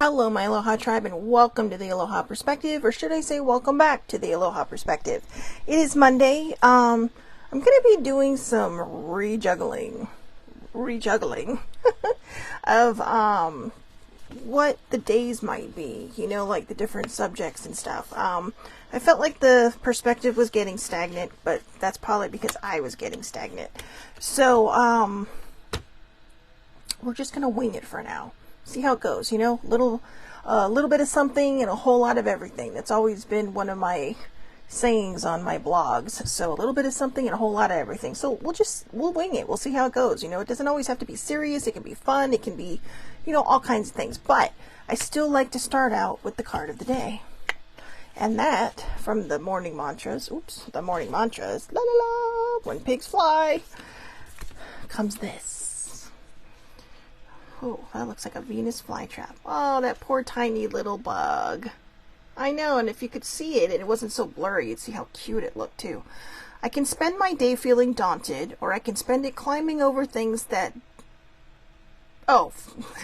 Hello, my Aloha tribe, and welcome to the Aloha Perspective, or should I say welcome back to the Aloha Perspective. It is Monday. I'm going to be doing some rejuggling of what the days might be, like the different subjects and stuff. I felt like the perspective was getting stagnant, but that's probably because I was getting stagnant. So, we're just going to wing it for now. See how it goes, a little bit of something and a whole lot of everything. That's always been one of my sayings on my blogs. So a little bit of something and a whole lot of everything. So we'll wing it. We'll see how it goes. It doesn't always have to be serious. It can be fun. It can be, all kinds of things. But I still like to start out with the card of the day. And that, from the morning mantras, la la la, when pigs fly, comes this. Oh, that looks like a Venus flytrap. Oh, that poor tiny little bug. I know, and if you could see it and it wasn't so blurry, you'd see how cute it looked too. I can spend my day feeling daunted, or I can spend it climbing over things that... Oh,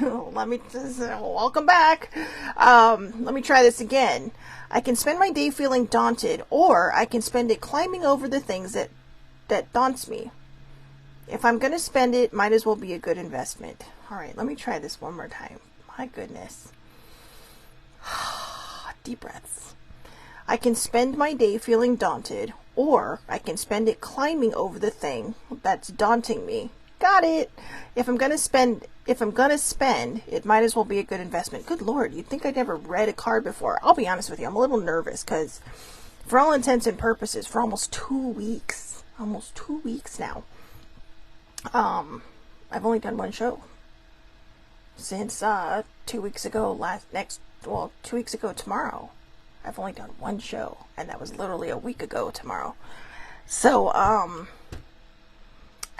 welcome back. Let me try this again. I can spend my day feeling daunted, or I can spend it climbing over the things that daunts me. If I'm going to spend it, might as well be a good investment. All right, let me try this one more time. My goodness. Deep breaths. I can spend my day feeling daunted, or I can spend it climbing over the thing that's daunting me. Got it. If I'm going to spend, it might as well be a good investment. Good Lord, you'd think I'd never read a card before. I'll be honest with you, I'm a little nervous because for all intents and purposes, for almost 2 weeks now, I've only done one show since 2 weeks ago 2 weeks ago tomorrow. I've only done one show, and that was literally a week ago tomorrow. So I'm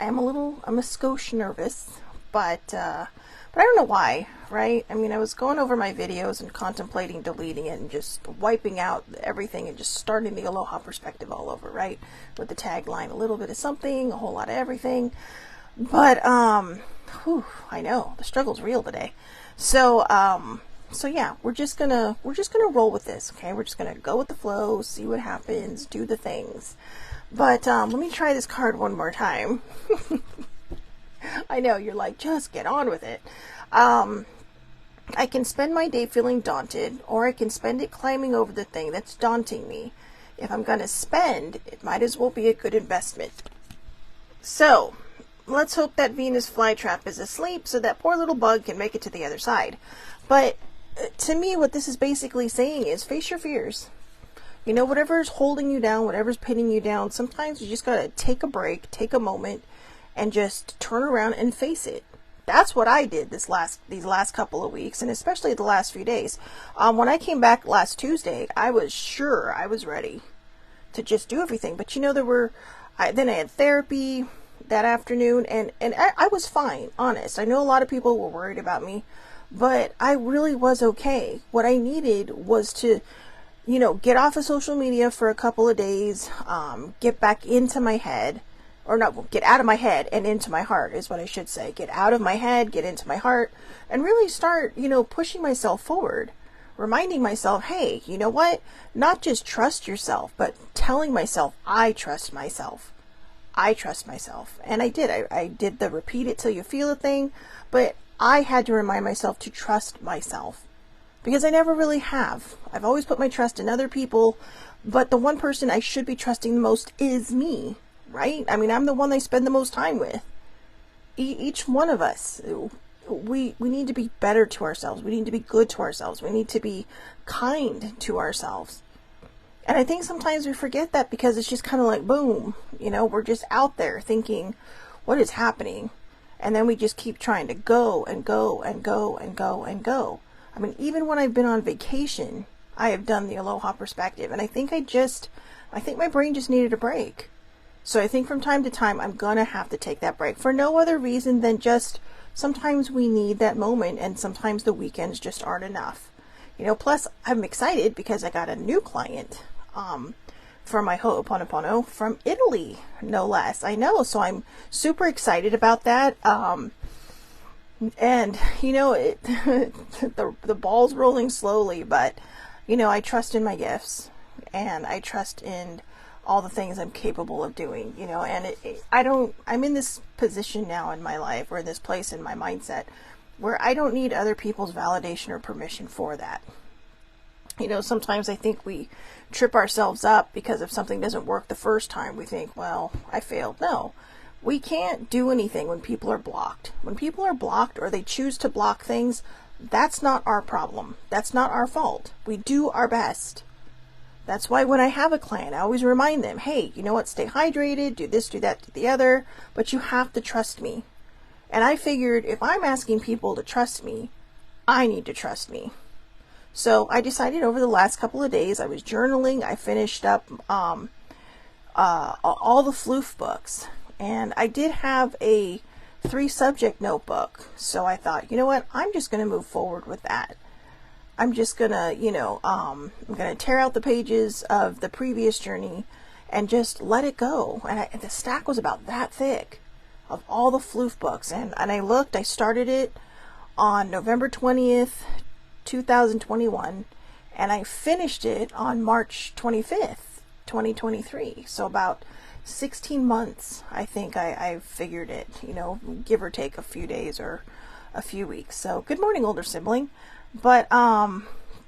a skosh nervous, but I don't know why, right? I mean, I was going over my videos and contemplating deleting it and just wiping out everything and just starting the Aloha Perspective all over, right? With the tagline, a little bit of something, a whole lot of everything. But, I know, the struggle's real today. So yeah, we're just gonna roll with this, okay? We're just gonna go with the flow, see what happens, do the things. But, let me try this card one more time. I know, you're like, just get on with it. I can spend my day feeling daunted, or I can spend it climbing over the thing that's daunting me. If I'm gonna spend, it might as well be a good investment. So, let's hope that Venus flytrap is asleep so that poor little bug can make it to the other side. But to me, what this is basically saying is face your fears. Whatever's holding you down, whatever's pinning you down, sometimes you just gotta take a break, take a moment, and just turn around and face it. That's what I did these last couple of weeks, and especially the last few days. When I came back last Tuesday, I was sure I was ready to just do everything. But then I had therapy that afternoon, and I was fine, honest. I know a lot of people were worried about me, but I really was okay. What I needed was to, get off of social media for a couple of days, get back into my head, or not, get out of my head and into my heart is what I should say. Get out of my head, get into my heart, and really start, pushing myself forward, reminding myself, hey, you know what? Not just trust yourself, but telling myself, I trust myself. I trust myself. And I did. I did the repeat it till you feel it thing, but I had to remind myself to trust myself because I never really have. I've always put my trust in other people, but the one person I should be trusting the most is me, right? I mean, I'm the one they spend the most time with. Each one of us, we need to be better to ourselves. We need to be good to ourselves. We need to be kind to ourselves. And I think sometimes we forget that because it's just kind of like, boom, we're just out there thinking, what is happening? And then we just keep trying to go and go and go and go and go. I mean, even when I've been on vacation, I have done the Aloha Perspective. And I think my brain just needed a break. So I think from time to time, I'm going to have to take that break for no other reason than just sometimes we need that moment and sometimes the weekends just aren't enough. Plus I'm excited because I got a new client. For my Ho'oponopono from Italy, no less. I know, so I'm super excited about that. And, the ball's rolling slowly, but, I trust in my gifts, and I trust in all the things I'm capable of doing, and I'm in this position now in my life, or in this place in my mindset, where I don't need other people's validation or permission for that. Sometimes I think we trip ourselves up because if something doesn't work the first time, we think, well, I failed. No, we can't do anything when people are blocked. When people are blocked or they choose to block things, that's not our problem. That's not our fault. We do our best. That's why when I have a client, I always remind them, hey, you know what? Stay hydrated, do this, do that, do the other, but you have to trust me. And I figured if I'm asking people to trust me, I need to trust me. So I decided over the last couple of days, I was journaling. I finished up all the floof books. And I did have a 3-subject notebook. So I thought, you know what? I'm just going to move forward with that. I'm just going to, I'm going to tear out the pages of the previous journey and just let it go. And the stack was about that thick of all the floof books. And I started it on November 20th, 2021, and I finished it on March 25th, 2023. So about 16 months, I think I figured it, give or take a few days or a few weeks. So good morning, older sibling. But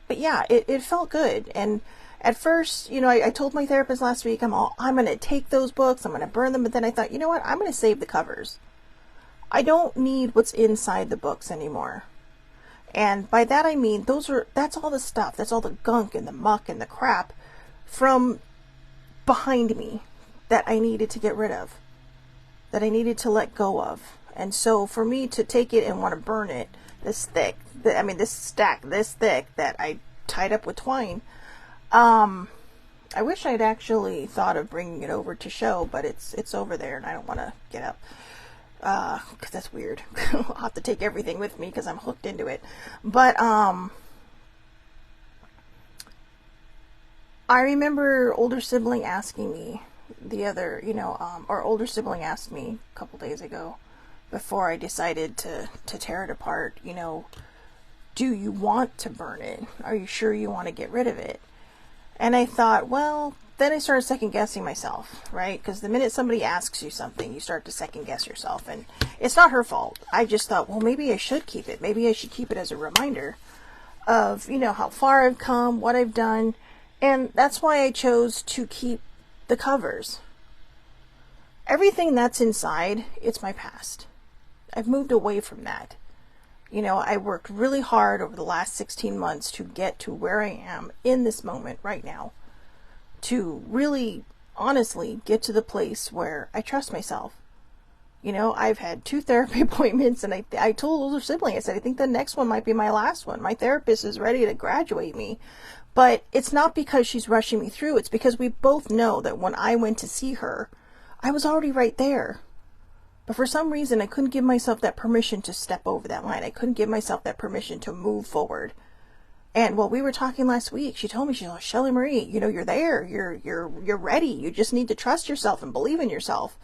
yeah, it felt good. And at first, I told my therapist last week, I'm going to take those books, I'm going to burn them. But then I thought, you know what? I'm going to save the covers. I don't need what's inside the books anymore. And by that I mean, that's all the stuff, that's all the gunk and the muck and the crap from behind me that I needed to get rid of, that I needed to let go of. And so for me to take it and want to burn it this thick, this stack this thick that I tied up with twine, I wish I'd actually thought of bringing it over to show, but it's over there and I don't want to get up. Because that's weird. I'll have to take everything with me because I'm hooked into it. But, I remember older sibling asking me older sibling asked me a couple days ago before I decided to tear it apart, do you want to burn it? Are you sure you want to get rid of it? And I thought, well, then I started second guessing myself, right? Because the minute somebody asks you something, you start to second guess yourself. And it's not her fault. I just thought, well, maybe I should keep it. Maybe I should keep it as a reminder of, how far I've come, what I've done. And that's why I chose to keep the covers. Everything that's inside, it's my past. I've moved away from that. I worked really hard over the last 16 months to get to where I am in this moment right now. To really, honestly, get to the place where I trust myself. I've had 2 therapy appointments, and I told older sibling, I said, I think the next one might be my last one. My therapist is ready to graduate me. But it's not because she's rushing me through. It's because we both know that when I went to see her, I was already right there. But for some reason, I couldn't give myself that permission to step over that line. I couldn't give myself that permission to move forward. And we were talking last week, she told me, she's like, Shelly Marie, you're there, you're ready. You just need to trust yourself and believe in yourself.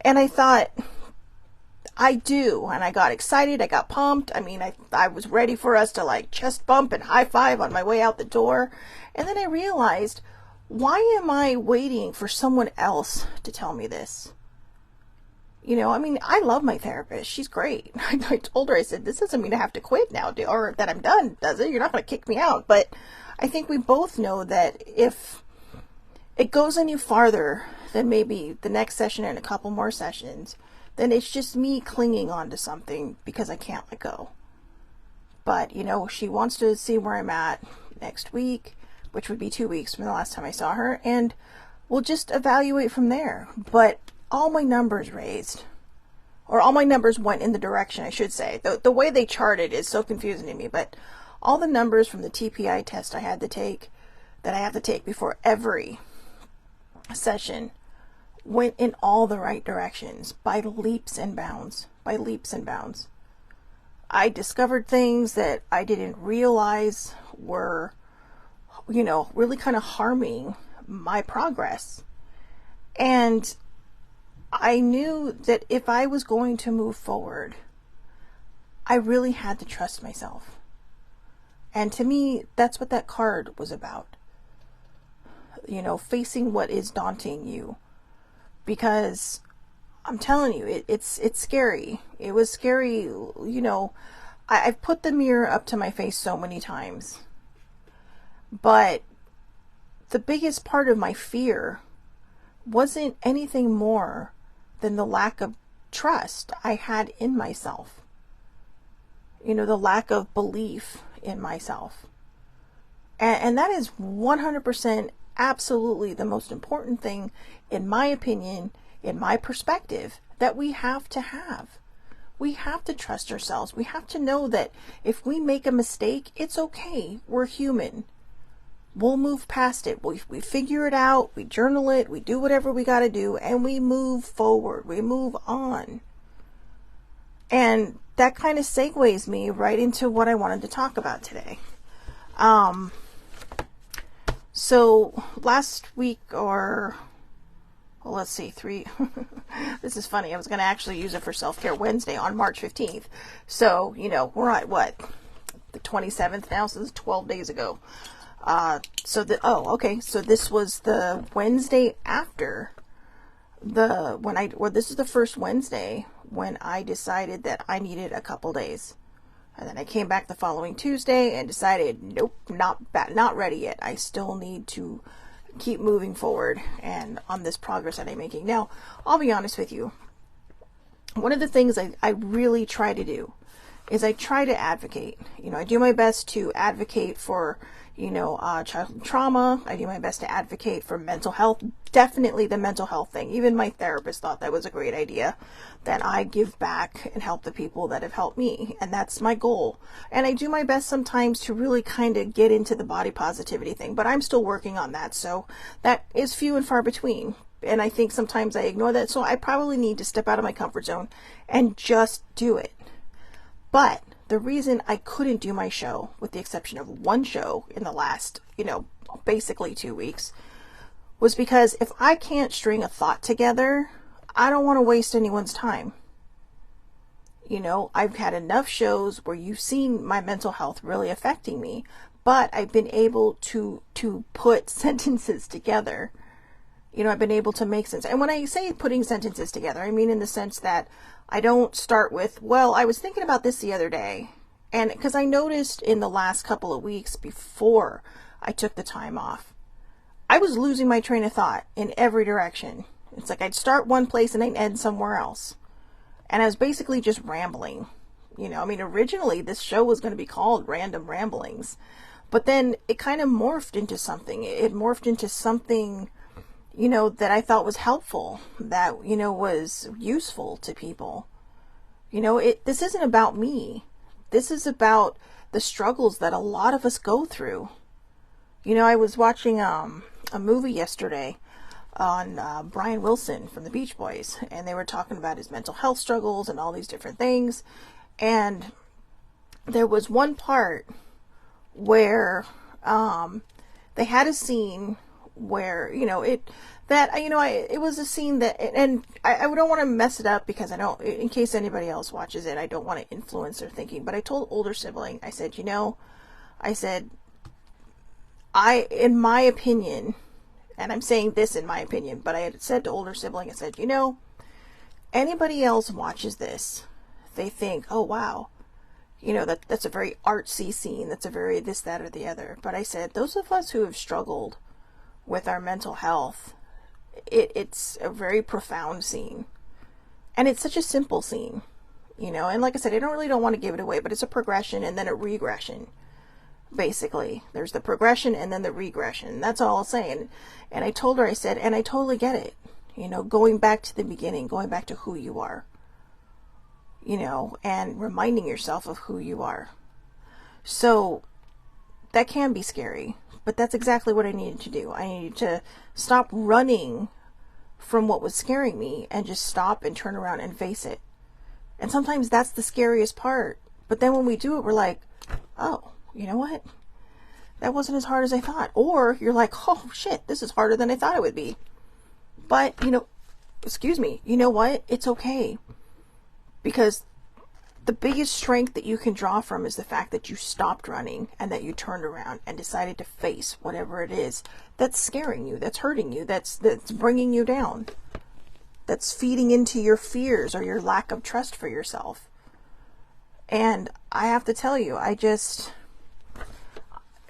And I thought, I do. And I got excited. I got pumped. I was ready for us to chest bump and high five on my way out the door. And then I realized, why am I waiting for someone else to tell me this? I love my therapist. She's great. I told her, I said, this doesn't mean I have to quit now, or that I'm done, does it? You're not going to kick me out. But I think we both know that if it goes any farther than maybe the next session and a couple more sessions, then it's just me clinging on to something because I can't let go. But, she wants to see where I'm at next week, which would be 2 weeks from the last time I saw her, and we'll just evaluate from there. But all my numbers raised, or all my numbers went in the direction, I should say. The way they charted is so confusing to me, but all the numbers from the TPI test I have to take before every session went in all the right directions by leaps and bounds. I discovered things that I didn't realize were, really kind of harming my progress. And I knew that if I was going to move forward, I really had to trust myself. And to me, that's what that card was about. You know, facing what is daunting you. Because I'm telling you, it's scary. It was scary, you know. I've put the mirror up to my face so many times. But the biggest part of my fear wasn't anything more than the lack of trust I had in myself. You know, the lack of belief in myself. And that is 100% absolutely the most important thing, in my opinion, in my perspective, that we have to have. We have to trust ourselves. We have to know that if we make a mistake, it's okay. We're human. We'll move past it. We figure it out. We journal it. We do whatever we got to do. And we move forward. We move on. And that kind of segues me right into what I wanted to talk about today. So last week, or well, let's see, this is funny. I was going to actually use it for Self-Care Wednesday on March 15th. So, you know, we're at what? The 27th now, so this is 12 days ago. So this was the Wednesday after this is the first Wednesday when I decided that I needed a couple days. And then I came back the following Tuesday and decided, nope, not ready yet. I still need to keep moving forward and on this progress that I'm making. Now, I'll be honest with you. One of the things I really try to do is I try to advocate. You know, I do my best to advocate for, you know, childhood trauma. I do my best to advocate for mental health. Definitely the mental health thing. Even my therapist thought that was a great idea, that I give back and help the people that have helped me. And that's my goal. And I do my best sometimes to really kind of get into the body positivity thing, but I'm still working on that. So that is few and far between. And I think sometimes I ignore that. So I probably need to step out of my comfort zone and just do it. But the reason I couldn't do my show, with the exception of one show in the last, you know, basically 2 weeks, was because if I can't string a thought together, I don't want to waste anyone's time. You know, I've had enough shows where you've seen my mental health really affecting me, but I've been able to put sentences together. You know, I've been able to make sense. And when I say putting sentences together, I mean in the sense that I don't start with, well, I was thinking about this the other day. And because I noticed in the last couple of weeks before I took the time off, I was losing my train of thought in every direction. It's like I'd start one place and I'd end somewhere else. And I was basically just rambling. You know, I mean, originally this show was going to be called Random Ramblings. But then it kind of morphed into something. It morphed into something, you know, that I thought was helpful, that, you know, was useful to people. You know, this isn't about me. This is about the struggles that a lot of us go through. You know, I was watching a movie yesterday on Brian Wilson from the Beach Boys, and they were talking about his mental health struggles and all these different things. And there was one part where they had a scene where, you know, it was a scene that, and I don't want to mess it up because I don't, in case anybody else watches it, I don't want to influence their thinking, but I told older sibling, I said, in my opinion, and I'm saying this in my opinion, but I had said to older sibling, I said, you know, anybody else watches this, they think, oh wow, you know, that's a very artsy scene, that's a very this, that, or the other. But I said, those of us who have struggled with our mental health, it's a very profound scene. And it's such a simple scene, you know, and like I said, I don't want to give it away, but it's a progression and then a regression. Basically, there's the progression and then the regression. That's all I'll say. And I told her, I said, and I totally get it. You know, going back to the beginning, going back to who you are, you know, and reminding yourself of who you are. So that can be scary, but that's exactly what I needed to do. I needed to stop running from what was scaring me and just stop and turn around and face it. And sometimes that's the scariest part. But then when we do it, we're like, oh, you know what? That wasn't as hard as I thought. Or you're like, oh shit, this is harder than I thought it would be. But, you know, excuse me, you know what? It's okay. Because the biggest strength that you can draw from is the fact that you stopped running and that you turned around and decided to face whatever it is that's scaring you, that's hurting you, that's bringing you down, that's feeding into your fears or your lack of trust for yourself. And I have to tell you,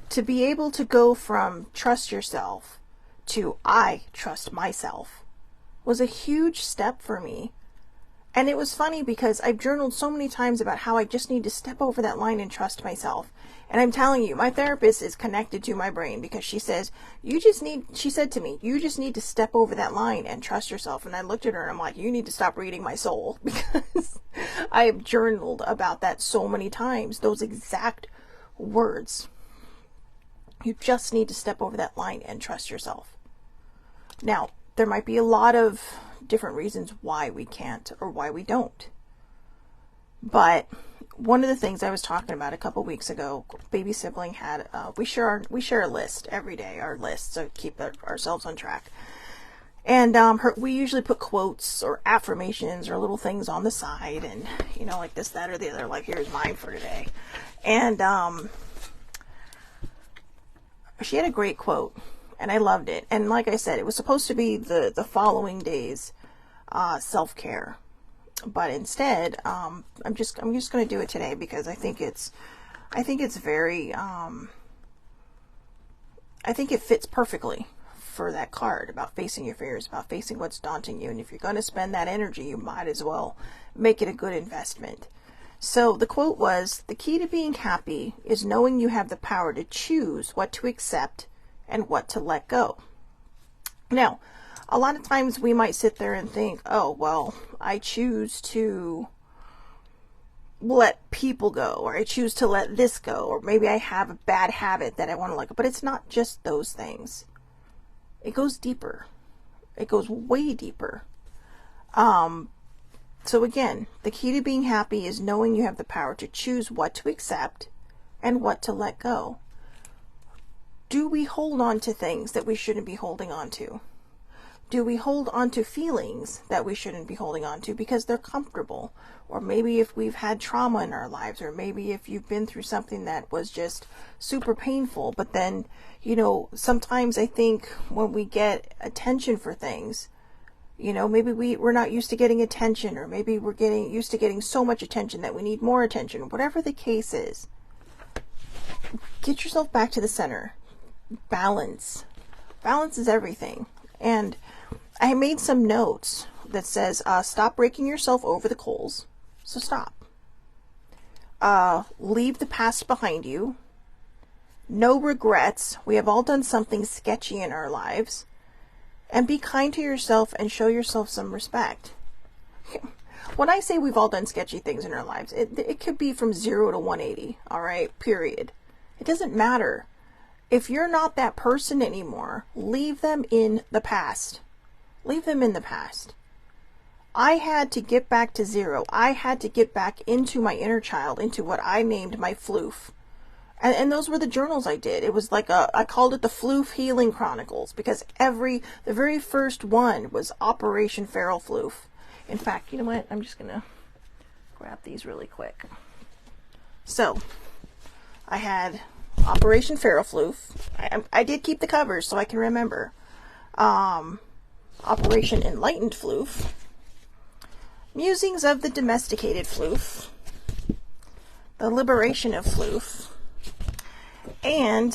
to be able to go from trust yourself to I trust myself was a huge step for me. And it was funny because I've journaled so many times about how I just need to step over that line and trust myself. And I'm telling you, my therapist is connected to my brain because she says, she said to me, you just need to step over that line and trust yourself. And I looked at her and I'm like, you need to stop reading my soul, because I have journaled about that so many times, those exact words. You just need to step over that line and trust yourself. Now, there might be a lot of different reasons why we can't or why we don't. But one of the things I was talking about a couple weeks ago, baby sibling had, we share a list every day, our list, so keep ourselves on track. And we usually put quotes or affirmations or little things on the side, and like this, that, or the other. Like, here's mine for today. And she had a great quote, and I loved it. And like I said, it was supposed to be the following day's self-care, but instead, I'm just going to do it today because I think it's very, I think it fits perfectly for that card about facing your fears, about facing what's daunting you. And if you're going to spend that energy, you might as well make it a good investment. So the quote was, "The key to being happy is knowing you have the power to choose what to accept and what to let go." Now, a lot of times we might sit there and think, oh, well, I choose to let people go, or I choose to let this go, or maybe I have a bad habit that I want to let go. But it's not just those things. It goes deeper. It goes way deeper. So again, the key to being happy is knowing you have the power to choose what to accept and what to let go. Do we hold on to things that we shouldn't be holding on to? Do we hold on to feelings that we shouldn't be holding on to because they're comfortable? Or maybe if we've had trauma in our lives, or maybe if you've been through something that was just super painful. But then, sometimes I think when we get attention for things, maybe we're not used to getting attention, or maybe we're getting used to getting so much attention that we need more attention. Whatever the case is, get yourself back to the center. Balance. Balance is everything. And I made some notes that says, stop breaking yourself over the coals. So stop. Leave the past behind you. No regrets. We have all done something sketchy in our lives. And be kind to yourself and show yourself some respect. When I say we've all done sketchy things in our lives, it could be from 0 to 180, all right, period. It doesn't matter. If you're not that person anymore, leave them in the past. Leave them in the past. I had to get back to 0. I had to get back into my inner child, into what I named my floof. And those were the journals I did. It was like I called it the Floof Healing Chronicles, because the very first one was Operation Feral Floof. In fact, you know what? I'm just going to grab these really quick. So, I had Operation Feral Floof. I did keep the covers so I can remember. Operation Enlightened Floof. Musings of the Domesticated Floof. The Liberation of Floof. And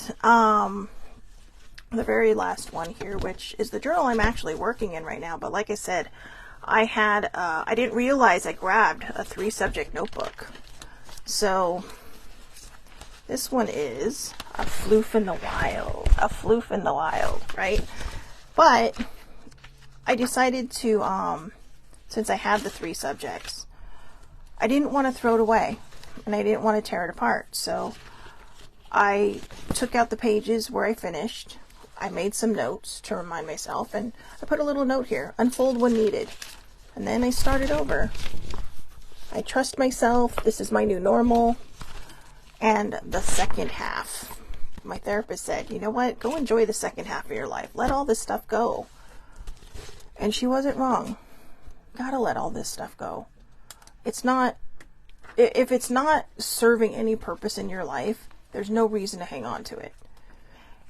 the very last one here, which is the journal I'm actually working in right now. But like I said, I didn't realize I grabbed a 3-subject notebook. So this one is a floof in the wild. A floof in the wild, right? But I decided to, since I had the 3 subjects, I didn't want to throw it away. And I didn't want to tear it apart. So I took out the pages where I finished. I made some notes to remind myself, and I put a little note here, unfold when needed. And then I started over. I trust myself. This is my new normal. And the second half. My therapist said, you know what? Go enjoy the second half of your life. Let all this stuff go. And she wasn't wrong. Gotta let all this stuff go. It's not if it's not serving any purpose in your life, there's no reason to hang on to it.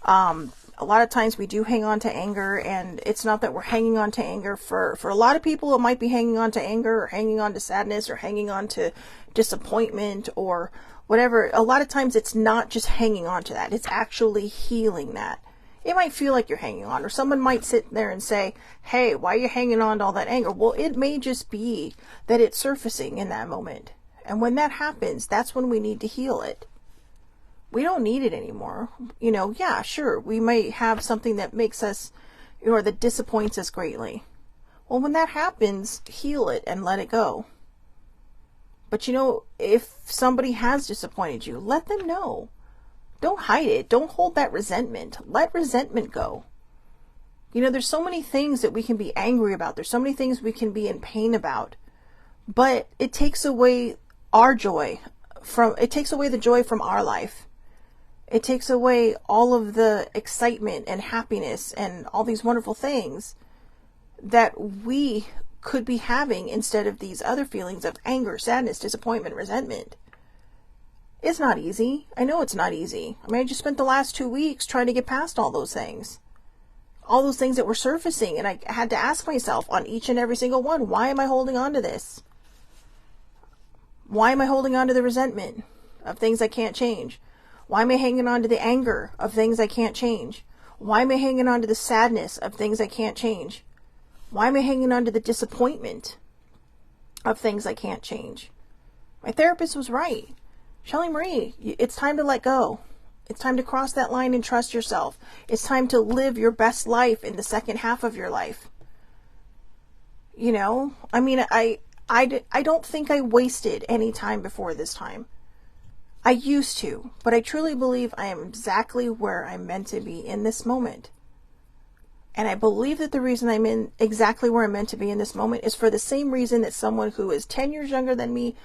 A lot of times we do hang on to anger, and it's not that we're hanging on to anger. For a lot of people, it might be hanging on to anger, or hanging on to sadness, or hanging on to disappointment, or whatever. A lot of times it's not just hanging on to that. It's actually healing that. It might feel like you're hanging on, or someone might sit there and say, hey, why are you hanging on to all that anger? Well, it may just be that it's surfacing in that moment. And when that happens, that's when we need to heal it. We don't need it anymore. Yeah, sure, we might have something that makes us, or that disappoints us greatly. Well, when that happens, heal it and let it go. But if somebody has disappointed you, let them know. Don't hide it. Don't hold that resentment. Let resentment go. There's so many things that we can be angry about. There's so many things we can be in pain about. But it takes away our joy it takes away the joy from our life. It takes away all of the excitement and happiness and all these wonderful things that we could be having instead of these other feelings of anger, sadness, disappointment, resentment. It's not easy. I know it's not easy. I just spent the last 2 weeks trying to get past all those things. All those things that were surfacing, and I had to ask myself on each and every single one, why am I holding on to this? Why am I holding on to the resentment of things I can't change? Why am I hanging on to the anger of things I can't change? Why am I hanging on to the sadness of things I can't change? Why am I hanging on to the disappointment of things I can't change? My therapist was right. Shelly Marie, it's time to let go. It's time to cross that line and trust yourself. It's time to live your best life in the second half of your life. I don't think I wasted any time before this time. I used to, but I truly believe I am exactly where I'm meant to be in this moment. And I believe that the reason I'm in exactly where I'm meant to be in this moment is for the same reason that someone who is 10 years younger than me,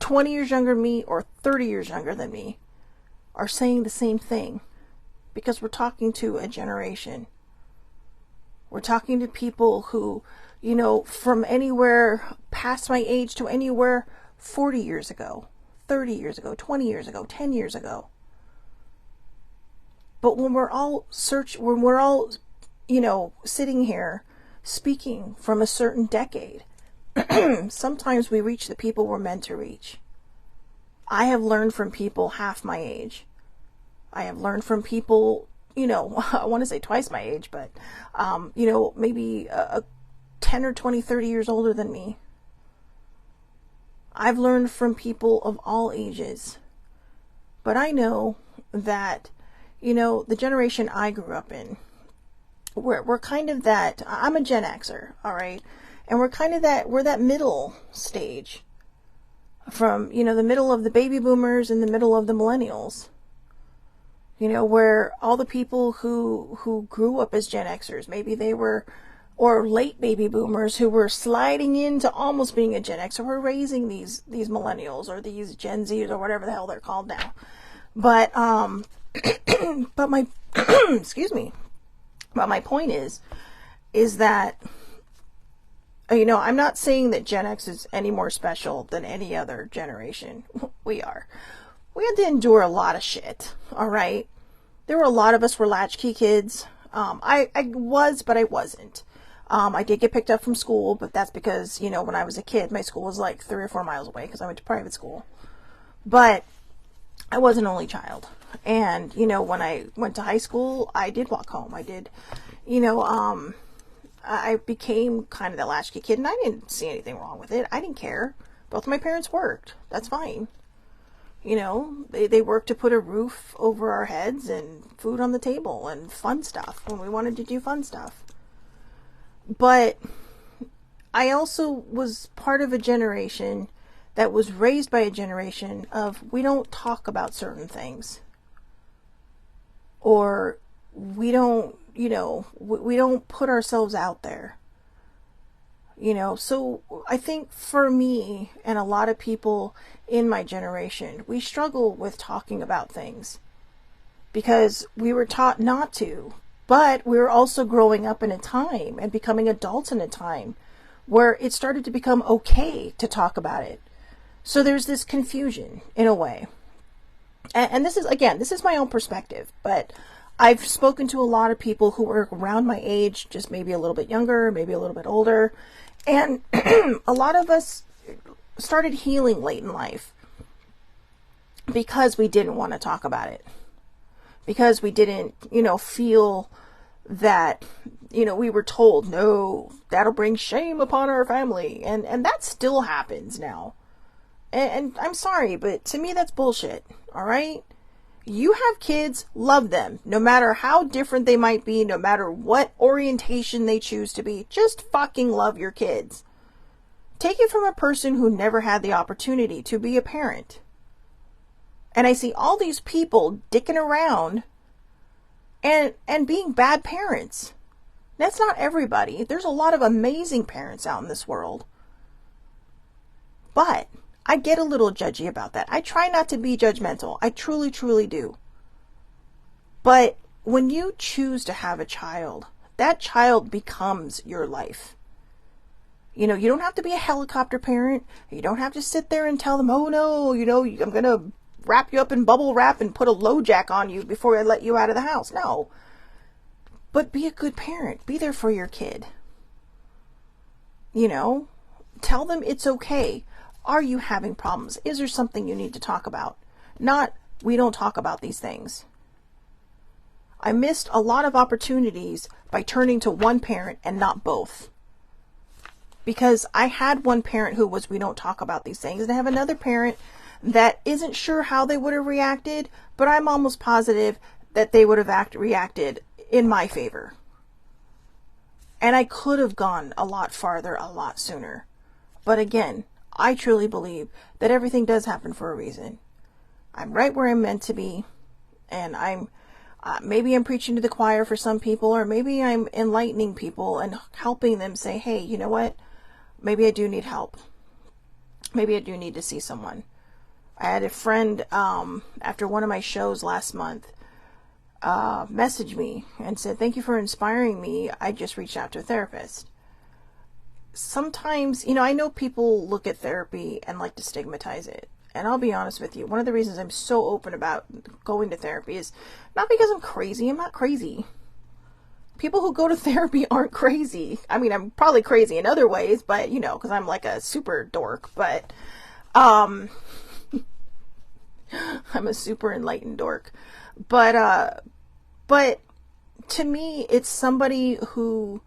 20 years younger than me, or 30 years younger than me are saying the same thing. Because we're talking to a generation. We're talking to people who, from anywhere past my age to anywhere 40 years ago. 30 years ago, 20 years ago, 10 years ago. But when we're all sitting here speaking from a certain decade, sometimes we reach the people we're meant to reach. I have learned from people half my age. I have learned from people, I want to say twice my age, but, maybe 10 or 20, 30 years older than me. I've learned from people of all ages. But I know that, the generation I grew up in, we're kind of that, I'm a Gen Xer, all right? And we're that middle stage from, the middle of the baby boomers and the middle of the millennials. Where all the people who grew up as Gen Xers, maybe they were, or late baby boomers who were sliding into almost being a Gen X, or were raising these millennials or these Gen Zs or whatever the hell they're called now. But but my excuse me. But my point is that I'm not saying that Gen X is any more special than any other generation. We are. We had to endure a lot of shit. All right. There were a lot of us were latchkey kids. I was, but I wasn't. I did get picked up from school, but that's because, when I was a kid, my school was like 3 or 4 miles away because I went to private school. But I was an only child. And, when I went to high school, I did walk home. I did, I became kind of the latchkey kid, and I didn't see anything wrong with it. I didn't care. Both of my parents worked. That's fine. They worked to put a roof over our heads and food on the table and fun stuff when we wanted to do fun stuff. But I also was part of a generation that was raised by a generation of, we don't talk about certain things. Or we don't, we don't put ourselves out there. So I think for me and a lot of people in my generation, we struggle with talking about things because we were taught not to. But we were also growing up in a time and becoming adults in a time where it started to become okay to talk about it. So there's this confusion in a way. And this is, again, this is my own perspective, but I've spoken to a lot of people who are around my age, just maybe a little bit younger, maybe a little bit older. And a lot of us started healing late in life because we didn't want to talk about it. Because we didn't, feel that, we were told, no, that'll bring shame upon our family. And that still happens now. And I'm sorry, but to me, that's bullshit. All right. You have kids, love them, no matter how different they might be, no matter what orientation they choose to be. Just fucking love your kids. Take it from a person who never had the opportunity to be a parent. And I see all these people dicking around and being bad parents. That's not everybody. There's a lot of amazing parents out in this world. But I get a little judgy about that. I try not to be judgmental. I truly, truly do. But when you choose to have a child, that child becomes your life. You don't have to be a helicopter parent. You don't have to sit there and tell them, oh no, I'm going to wrap you up in bubble wrap and put a low jack on you before I let you out of the house. No. But be a good parent. Be there for your kid. Tell them it's okay. Are you having problems? Is there something you need to talk about? Not, we don't talk about these things. I missed a lot of opportunities by turning to one parent and not both. Because I had one parent who was, we don't talk about these things. And I have another parent that isn't sure how they would have reacted, but I'm almost positive that they would have reacted in my favor. And I could have gone a lot farther, a lot sooner. But again, I truly believe that everything does happen for a reason. I'm right where I'm meant to be. And maybe I'm preaching to the choir for some people, or maybe I'm enlightening people and helping them say, hey, you know what? Maybe I do need help. Maybe I do need to see someone. I had a friend, after one of my shows last month, message me and said, thank you for inspiring me. I just reached out to a therapist. Sometimes, I know people look at therapy and like to stigmatize it. And I'll be honest with you, one of the reasons I'm so open about going to therapy is not because I'm crazy. I'm not crazy. People who go to therapy aren't crazy. I mean, I'm probably crazy in other ways, but because I'm like a super dork, but I'm a super enlightened dork. But to me, it's somebody who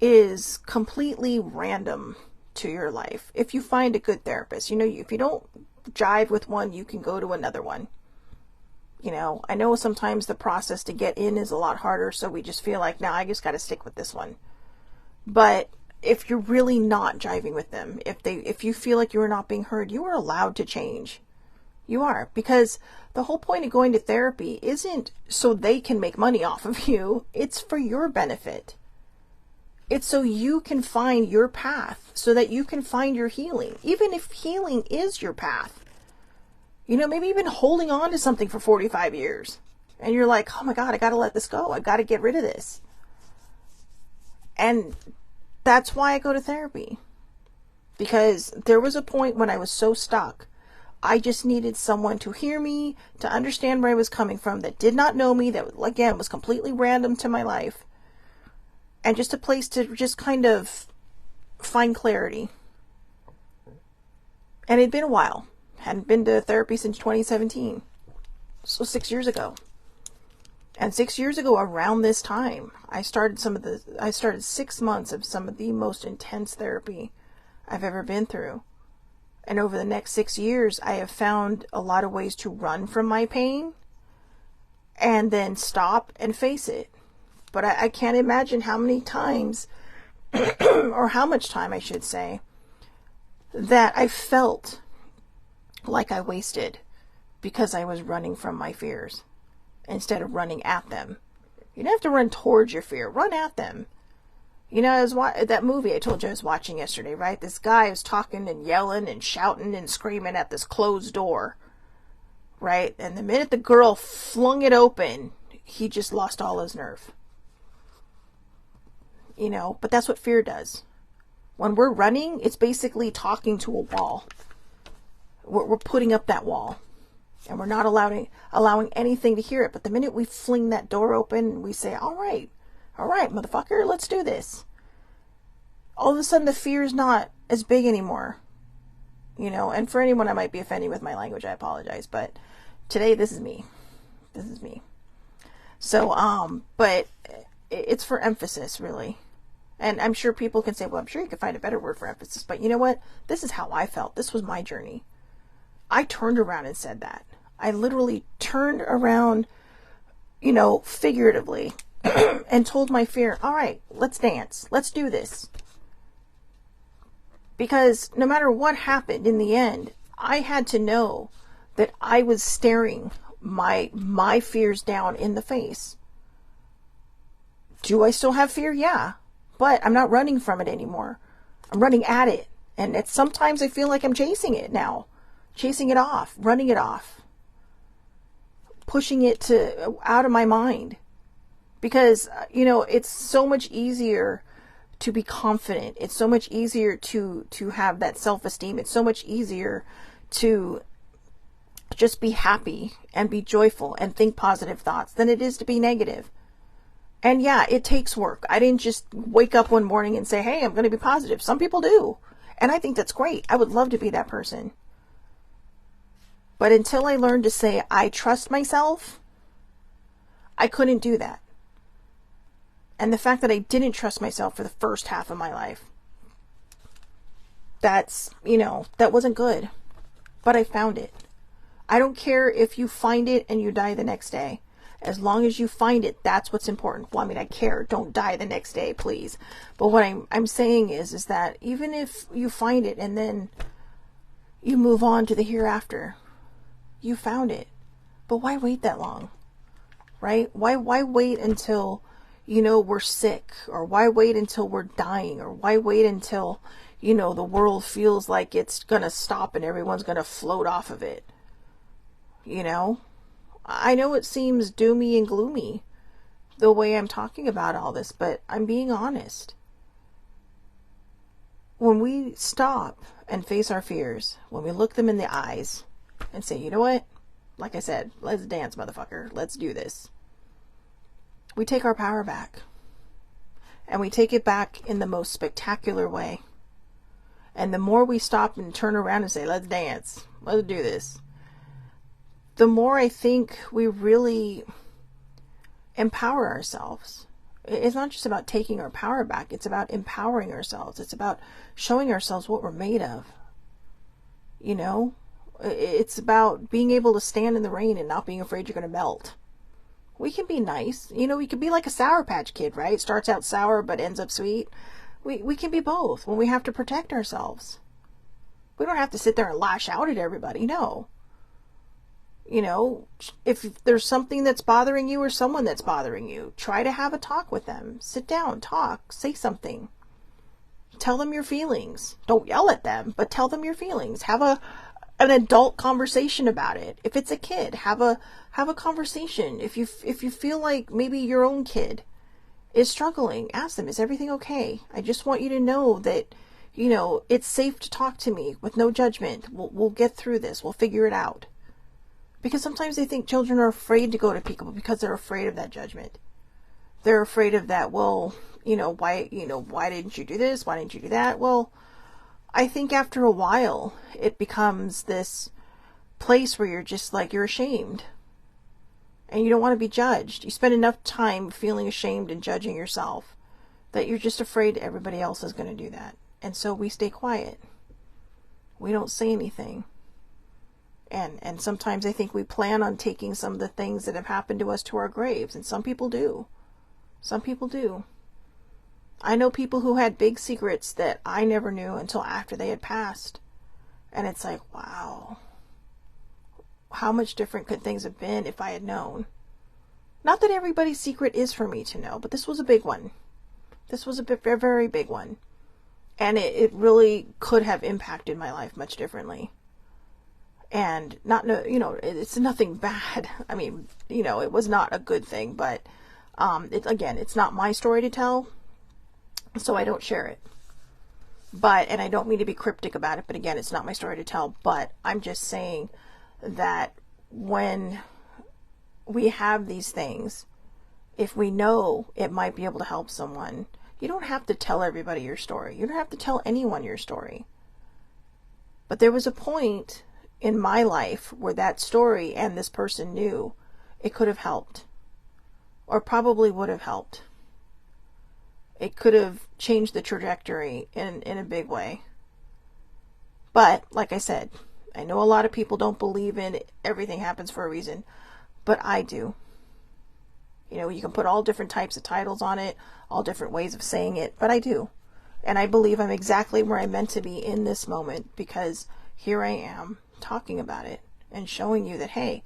is completely random to your life. If you find a good therapist, if you don't jive with one, you can go to another one. I know sometimes the process to get in is a lot harder, so we just feel like, I just got to stick with this one. But if you're really not jiving with them, if you feel like you're not being heard, you are allowed to change. You are, because the whole point of going to therapy isn't so they can make money off of you. It's for your benefit. It's so you can find your path, so that you can find your healing. Even if healing is your path. Maybe you've been holding on to something for 45 years. And you're like, oh my God, I got to let this go. I got to get rid of this. And that's why I go to therapy. Because there was a point when I was so stuck. I just needed someone to hear me, to understand where I was coming from, that did not know me, that, again, was completely random to my life. And just a place to just kind of find clarity. And it'd been a while. Hadn't been to therapy since 2017. So 6 years ago. And 6 years ago, around this time, I started 6 months of some of the most intense therapy I've ever been through. And over the next 6 years, I have found a lot of ways to run from my pain and then stop and face it. But I can't imagine how many times, or how much time I should say, that I felt like I wasted because I was running from my fears instead of running at them. You don't have to run towards your fear. Run at them. That movie I told you I was watching yesterday, right? This guy was talking and yelling and shouting and screaming at this closed door, right? And the minute the girl flung it open, he just lost all his nerve. But that's what fear does. When we're running, it's basically talking to a wall. We're putting up that wall. And we're not allowing anything to hear it. But the minute we fling that door open, we say, all right, motherfucker, let's do this. All of a sudden, the fear is not as big anymore. You know, and for anyone I might be offending with my language, I apologize. But today, this is me. This is me. So, but it's for emphasis, really. And I'm sure people can say, well, I'm sure you can find a better word for emphasis. But you know what? This is how I felt. This was my journey. I turned around and said that. I literally turned around, you know, figuratively, and told my fear, all right, let's dance. Let's do this. Because no matter what happened in the end, I had to know that I was staring my fears down in the face. Do I still have fear? Yeah. But I'm not running from it anymore. I'm running at it. And sometimes I feel like I'm chasing it now. Chasing it off. Running it off. Pushing it out of my mind. Because, you know, it's so much easier to be confident. It's so much easier to have that self-esteem. It's so much easier to just be happy and be joyful and think positive thoughts than it is to be negative. And yeah, it takes work. I didn't just wake up one morning and say, hey, I'm going to be positive. Some people do. And I think that's great. I would love to be that person. But until I learned to say, I trust myself, I couldn't do that. And the fact that I didn't trust myself for the first half of my life, that's, you know, that wasn't good. But I found it. I don't care if you find it and you die the next day. As long as you find it, that's what's important. Well, I mean, I care. Don't die the next day, please. But what I'm saying is that even if you find it and then you move on to the hereafter, you found it. But why wait that long? Right? Why wait until, you know, we're sick? Or why wait until we're dying? Or why wait until, you know, the world feels like it's going to stop and everyone's going to float off of it? You know? I know it seems doomy and gloomy the way I'm talking about all this, but I'm being honest. When we stop and face our fears, when we look them in the eyes and say, you know what? Like I said, let's dance, motherfucker. Let's do this. We take our power back. And we take it back in the most spectacular way. And the more we stop and turn around and say, let's dance, let's do this, the more I think we really empower ourselves. It's not just about taking our power back. It's about empowering ourselves. It's about showing ourselves what we're made of. You know, it's about being able to stand in the rain and not being afraid you're going to melt. We can be nice. You know, we can be like a Sour Patch Kid, right? Starts out sour but ends up sweet. We can be both when we have to protect ourselves. We don't have to sit there and lash out at everybody. No. You know, if there's something that's bothering you or someone that's bothering you, try to have a talk with them. Sit down, talk, say something. Tell them your feelings. Don't yell at them, but tell them your feelings. Have an adult conversation about it. If it's a kid, have a conversation. If you feel like maybe your own kid is struggling, ask them, is everything okay? I just want you to know that, you know, it's safe to talk to me with no judgment. We'll get through this. We'll figure it out. Because sometimes they think children are afraid to go to people because they're afraid of that judgment. They're afraid of that, well, why didn't you do this? Why didn't you do that? Well, I think after a while, it becomes this place where you're just like, you're ashamed. And you don't want to be judged. You spend enough time feeling ashamed and judging yourself that you're just afraid everybody else is going to do that. And so we stay quiet. We don't say anything. And sometimes I think we plan on taking some of the things that have happened to us to our graves. And some people do. Some people do. I know people who had big secrets that I never knew until after they had passed. And it's like, wow. How much different could things have been if I had known? Not that everybody's secret is for me to know, but this was a big one. This was a very big one. And it really could have impacted my life much differently. And it's nothing bad. I mean, it was not a good thing, but it's not my story to tell, so I don't share it. But, and I don't mean to be cryptic about it, but again, it's not my story to tell, but I'm just saying that when we have these things, if we know it might be able to help someone, you don't have to tell everybody your story. You don't have to tell anyone your story. But there was a point in my life where that story and this person knew it could have helped, or probably would have helped. It could have changed the trajectory in a big way. But, like I said, I know a lot of people don't believe in everything happens for a reason, but I do. You know, you can put all different types of titles on it, all different ways of saying it, but I do. And I believe I'm exactly where I'm meant to be in this moment, because here I am talking about it and showing you that, hey,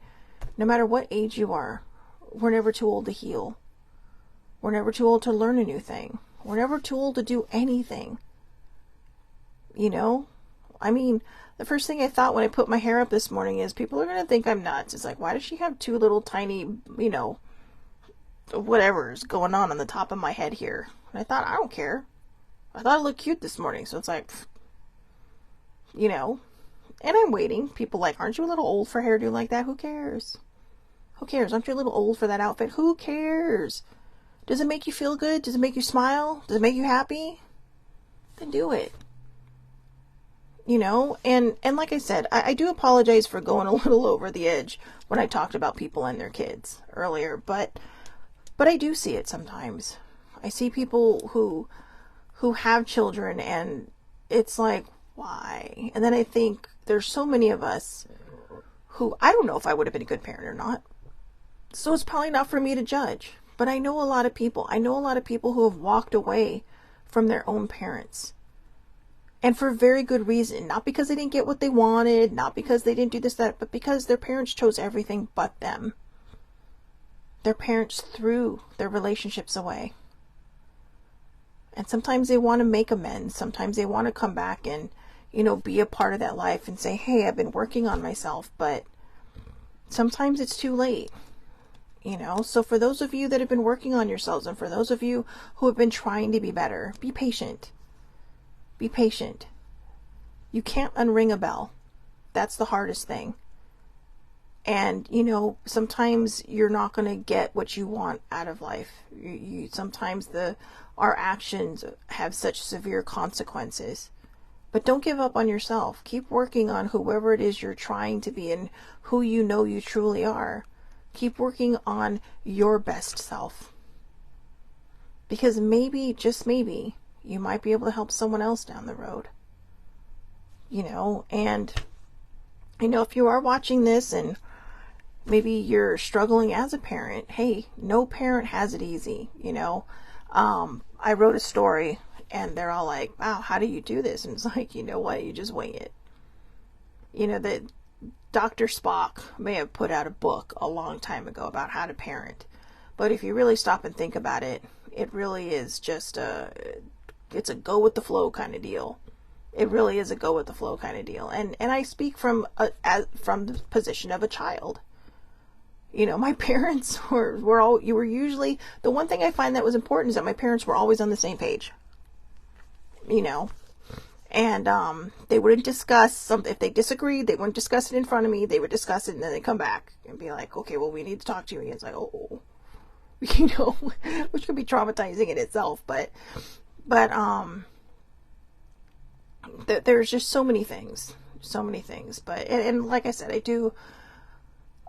no matter what age you are, we're never too old to heal. We're never too old to learn a new thing. We're never too old to do anything. You know? I mean, the first thing I thought when I put my hair up this morning is people are going to think I'm nuts. It's like, why does she have two little tiny, you know, whatever's going on the top of my head here? And I thought, I don't care. I thought it looked cute this morning. So it's like, you know, and I'm waiting. People like, aren't you a little old for a hairdo like that? Who cares? Who cares? Aren't you a little old for that outfit? Who cares? Does it make you feel good? Does it make you smile? Does it make you happy? Then do it. You know, and like I said, I do apologize for going a little over the edge when I talked about people and their kids earlier, but I do see it sometimes. I see people who have children, and it's like, why? And then I think there's so many of us who, I don't know if I would have been a good parent or not. So it's probably not for me to judge. But I know a lot of people. I know a lot of people who have walked away from their own parents. And for very good reason. Not because they didn't get what they wanted, not because they didn't do this, that, but because their parents chose everything but them. Their parents threw their relationships away. And sometimes they want to make amends. Sometimes they want to come back and, you know, be a part of that life and say, hey, I've been working on myself. But sometimes it's too late. You know, so for those of you that have been working on yourselves, and for those of you who have been trying to be better, be patient. Be patient. You can't unring a bell. That's the hardest thing. And, you know, sometimes you're not going to get what you want out of life. Sometimes our actions have such severe consequences. But don't give up on yourself. Keep working on whoever it is you're trying to be and who you know you truly are. Keep working on your best self. Because maybe, just maybe, you might be able to help someone else down the road. You know, and, you know, if you are watching this and maybe you're struggling as a parent, hey, no parent has it easy, you know. I wrote a story and they're all like, wow, how do you do this? And it's like, you know what, you just wing it. You know, that Dr. Spock may have put out a book a long time ago about how to parent. But if you really stop and think about it, it really is just it's a go with the flow kind of deal. It really is a go with the flow kind of deal. And I speak from the position of a child. You know, my parents were usually, the one thing I find that was important is that my parents were always on the same page. You know, and they wouldn't discuss something. If they disagreed, they wouldn't discuss it in front of me. They would discuss it and then they'd come back and be like, okay, well, we need to talk to you. And it's like, oh, you know, which could be traumatizing in itself. But there's just so many things. But, and like I said, I do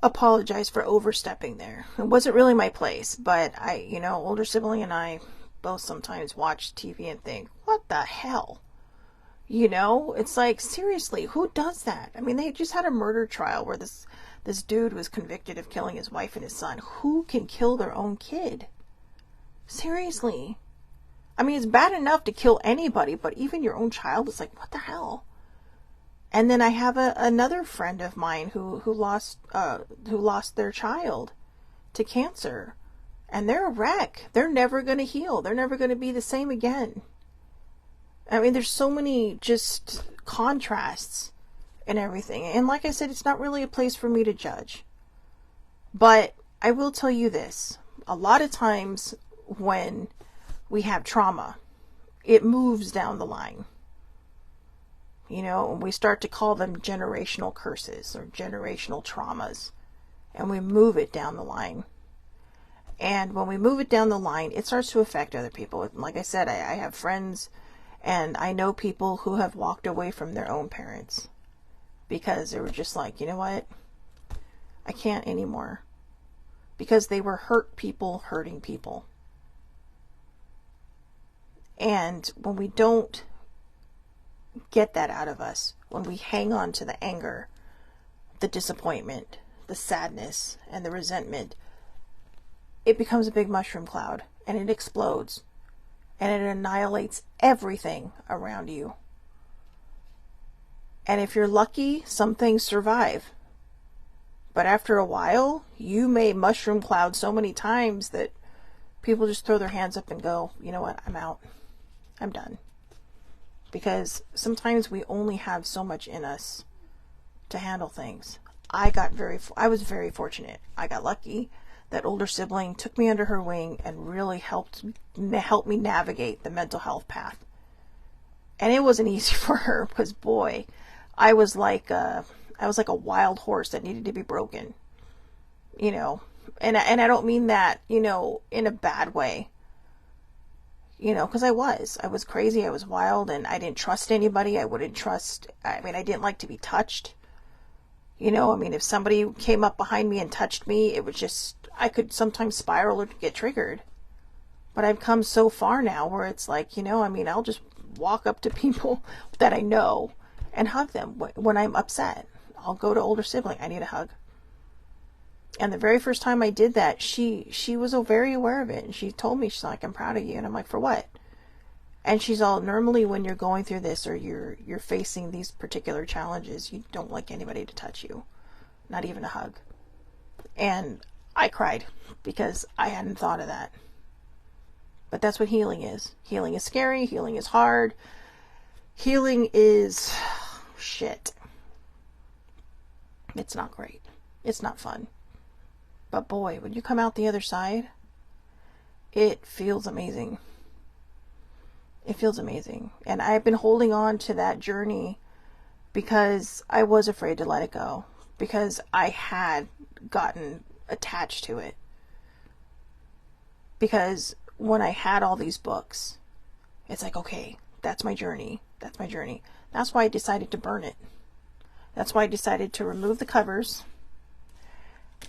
apologize for overstepping there. It wasn't really my place, but you know, older sibling and I both sometimes watch TV and think, what the hell? You know, it's like, seriously, who does that? I mean, they just had a murder trial where this dude was convicted of killing his wife and his son. Who can kill their own kid? Seriously. I mean, it's bad enough to kill anybody, but even your own child is like, what the hell? And then I have another friend of mine who lost their child to cancer. And they're a wreck. They're never going to heal. They're never going to be the same again. I mean, there's so many just contrasts and everything. And like I said, it's not really a place for me to judge. But I will tell you this. A lot of times when we have trauma, it moves down the line. You know, we start to call them generational curses or generational traumas, and we move it down the line. And when we move it down the line, it starts to affect other people. Like I said, I have friends and I know people who have walked away from their own parents because they were just like, you know what? I can't anymore. Because they were hurt people hurting people. And when we don't get that out of us, when we hang on to the anger, the disappointment, the sadness, and the resentment, it becomes a big mushroom cloud and it explodes and it annihilates everything around you. And if you're lucky, some things survive. But after a while, you may mushroom cloud so many times that people just throw their hands up and go, you know what, I'm out. I'm done. Because sometimes we only have so much in us to handle things. I was very fortunate. I got lucky. That older sibling took me under her wing and really helped me navigate the mental health path. And it wasn't easy for her because, boy, I was like a wild horse that needed to be broken, you know. And I don't mean that, you know, in a bad way, you know, because I was crazy, I was wild, and I didn't trust anybody. I didn't like to be touched. You know, I mean, if somebody came up behind me and touched me, it was just, I could sometimes spiral or get triggered. But I've come so far now where it's like, you know, I mean, I'll just walk up to people that I know and hug them when I'm upset. I'll go to older sibling, I need a hug. And the very first time I did that, she was very aware of it. And she told me, she's like, I'm proud of you. And I'm like, for what? And she's all, normally when you're going through this or you're facing these particular challenges, you don't like anybody to touch you, not even a hug. And I cried because I hadn't thought of that. But that's what healing is. Healing is scary. Healing is hard. Healing is shit. It's not great. It's not fun. But boy, when you come out the other side, it feels amazing. It feels amazing. And I've been holding on to that journey because I was afraid to let it go. Because I had gotten attached to it. Because when I had all these books, it's like, okay, that's my journey. That's my journey. That's why I decided to burn it. That's why I decided to remove the covers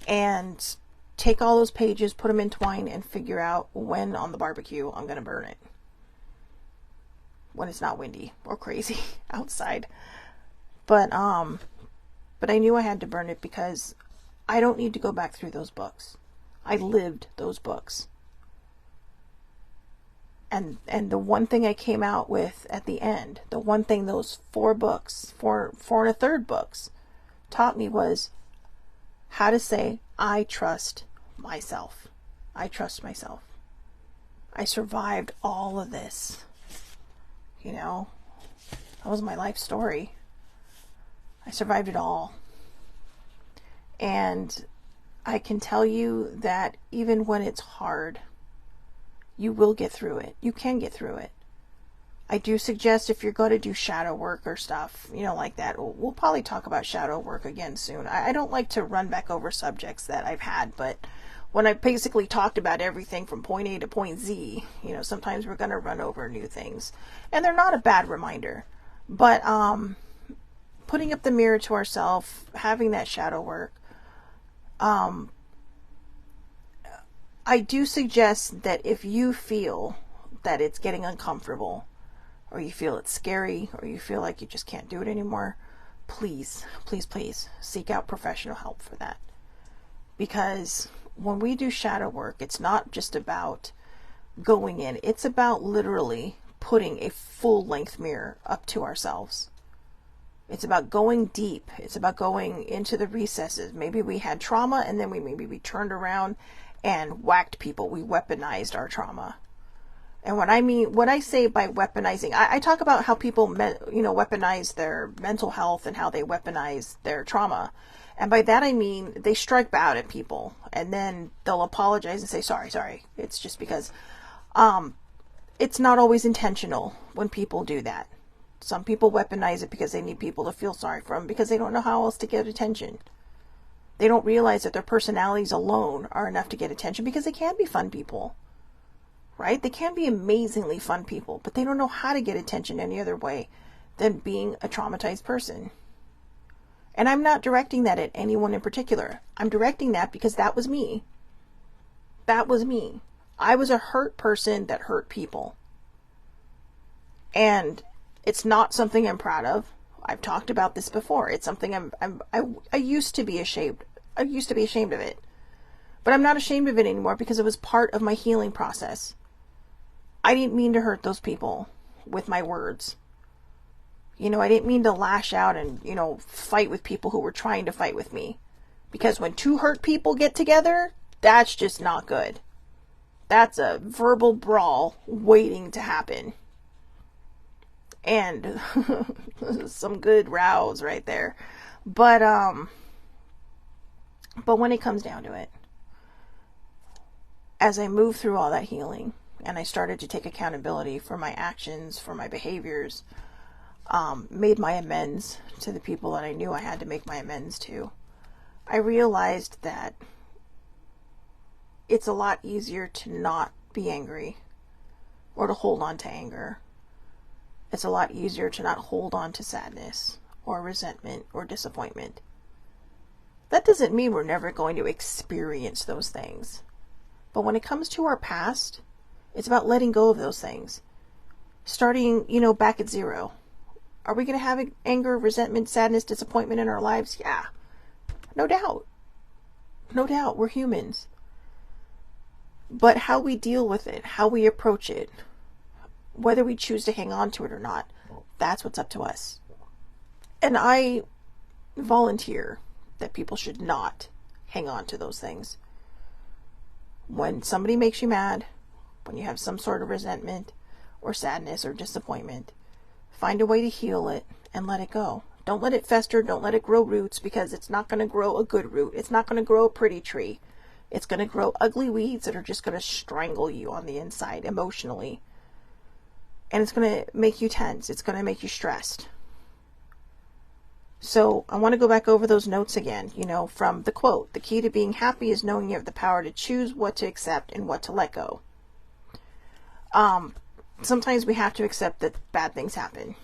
and take all those pages, put them in twine, and figure out when on the barbecue I'm going to burn it. When it's not windy or crazy outside. But I knew I had to burn it because I don't need to go back through those books. I lived those books. And the one thing I came out with at the end, the one thing those four and a third books taught me was how to say, I trust myself. I trust myself. I survived all of this. You know, that was my life story. I survived it all. And I can tell you that even when it's hard, you will get through it. You can get through it. I do suggest if you're going to do shadow work or stuff, you know, like that, we'll probably talk about shadow work again soon. I don't like to run back over subjects that I've had, but when I basically talked about everything from point A to point Z, you know, sometimes we're going to run over new things. And they're not a bad reminder. But putting up the mirror to ourselves, having that shadow work, I do suggest that if you feel that it's getting uncomfortable, or you feel it's scary, or you feel like you just can't do it anymore, please, please, please seek out professional help for that. Because when we do shadow work, it's not just about going in. It's about literally putting a full-length mirror up to ourselves. It's about going deep. It's about going into the recesses. Maybe we had trauma, and then we turned around and whacked people. We weaponized our trauma. And what I say by weaponizing, I talk about how people, weaponize their mental health and how they weaponize their trauma. And by that I mean they strike out at people and then they'll apologize and say, sorry. It's just because it's not always intentional when people do that. Some people weaponize it because they need people to feel sorry for them, because they don't know how else to get attention. They don't realize that their personalities alone are enough to get attention, because they can be fun people, right? They can be amazingly fun people, but they don't know how to get attention any other way than being a traumatized person. And I'm not directing that at anyone in particular. I'm directing that because that was me. That was me. I was a hurt person that hurt people. And it's not something I'm proud of. I've talked about this before. It's something I used to be ashamed. I used to be ashamed of it. But I'm not ashamed of it anymore, because it was part of my healing process. I didn't mean to hurt those people with my words. You know, I didn't mean to lash out and, you know, fight with people who were trying to fight with me. Because when two hurt people get together, that's just not good. That's a verbal brawl waiting to happen. And some good rows right there. But when it comes down to it, as I moved through all that healing and I started to take accountability for my actions, for my behaviors, made my amends to the people that I knew I had to make my amends to, I realized that it's a lot easier to not be angry or to hold on to anger. It's a lot easier to not hold on to sadness or resentment or disappointment. That doesn't mean we're never going to experience those things. But when it comes to our past, it's about letting go of those things. Starting, you know, back at zero. Are we going to have anger, resentment, sadness, disappointment in our lives? Yeah. No doubt. No doubt. We're humans. But how we deal with it, how we approach it, whether we choose to hang on to it or not, that's what's up to us. And I volunteer that people should not hang on to those things. When somebody makes you mad, when you have some sort of resentment or sadness or disappointment, find a way to heal it and let it go. Don't let it fester. Don't let it grow roots, because it's not going to grow a good root. It's not going to grow a pretty tree. It's going to grow ugly weeds that are just going to strangle you on the inside emotionally. And it's going to make you tense. It's going to make you stressed. So I want to go back over those notes again, you know, from the quote. The key to being happy is knowing you have the power to choose what to accept and what to let go. Sometimes we have to accept that bad things happen.